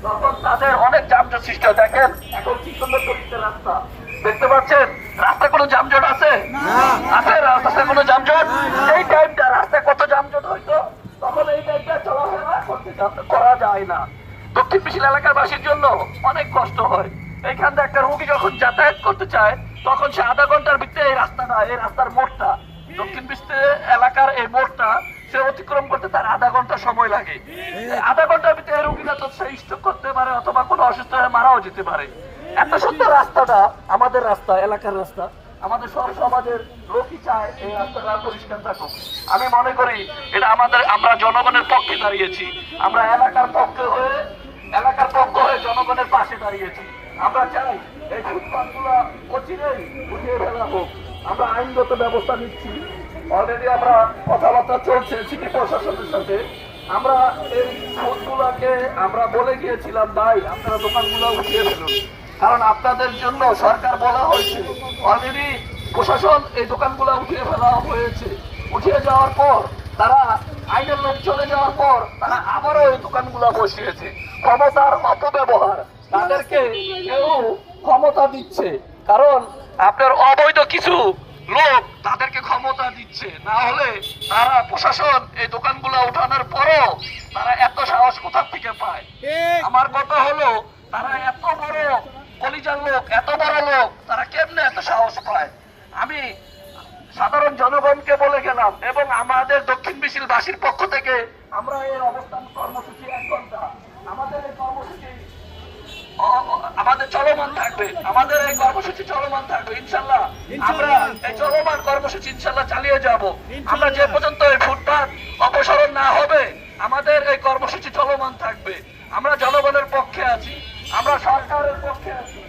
তখন তাদের অনেক যানজট সৃষ্টি হয়। দেখেন এখন কি সুন্দর পরিষ্কার রাস্তা দেখতে পাচ্ছেন, রাস্তায় কোনো যানজট আছে? আছে রাস্তায় কোনো যানজট? এই টাইমটা রাস্তায় কত যানজট হইতো, তখন এই টাইমটা চলাফেরা করা যায় না। দক্ষিণ মিছিল এলাকার বাসীর জন্য অনেক কষ্ট হয়। এইখান থেকে একটা রোগী যখন যাতায়াত করতে চায় তখন সে আধা ঘন্টার ভিতরে এই রাস্তাটা, এই রাস্তার মোড়টা, দক্ষিণ মিছিল এলাকার এই মোড়টা সে অতিক্রম করতে তার আধা ঘন্টা সময় লাগে। আধা ঘন্টার ভিতরে রোগীরা তো সে স্ট্রোক করতে পারে অথবা কোনো অসুস্থ হয়ে মারাও যেতে পারে। এত সুন্দর রাস্তাটা আমাদের রাস্তা, এলাকার রাস্তা, আমাদের সব সমাজের লোকই চায় এই রাস্তাটা পরিষ্কার থাকুক। আমি মনে করি এটা আমরা জনগণের পক্ষে দাঁড়িয়েছি, আমরা এলাকার পক্ষে হয়ে জনগণের পাশে দাঁড়িয়েছি। আমরা চাই এই ফুটপাথ গুলা অচিরেই উঠিয়ে ফেলা হোক। আমরা আইনগত ব্যবস্থা নিচ্ছি, অলরেডি আমরা কথাবার্তা চলছে সিটি প্রশাসনের সাথে। আমরা এই ফুটগুলাকে আমরা বলে গিয়েছিলাম, ভাই আপনারা দোকানগুলো উঠিয়ে ফেলুন, কারণ আপনাদের জন্য সরকার বলা হয়েছে। অলরেডি প্রশাসন এই দোকানগুলো উঠিয়ে ফেলা হয়েছে। উঠিয়ে যাওয়ার পর তারা আইনের লোক চলে যাওয়ার পর তারা আবারও এই দোকানগুলো বসিয়েছে। ক্ষমতার অপব্যবহার, তাদেরকে কেউ ক্ষমতা দিচ্ছে, কারণ আপনার অবৈধ কিছু লোক তাদেরকে ক্ষমতা দিচ্ছে। না হলে তারা প্রশাসন এই দোকানগুলো উঠানোর পরও তারা এত সাহস কোথা থেকে পায়? আমার কথা হলো তারা এত বড় কলিজার লোক, এত বড় লোক, তারা কেমনে এত সাহস পায়? আমি সাধারণ জনগণকে বলে গেলাম এবং আমাদের দক্ষিণ মিছিলবাসীর পক্ষ থেকে আমরা এই অবস্থান কর্মসূচি 1 ঘন্টা আমাদের এই কর্মসূচি আমাদের চলমান থাকবে, আমাদের এই কর্মসূচি চলমান থাকবে ইনশাল্লাহ। আমরা এই চলমান কর্মসূচি ইনশাল্লাহ চালিয়ে যাব। আমরা যে পর্যন্ত এই ফুটপাত অপসারণ না হবে আমাদের এই কর্মসূচি চলমান থাকবে। আমরা জনগণের পক্ষে আছি, আমরা সরকারের পক্ষে আছি।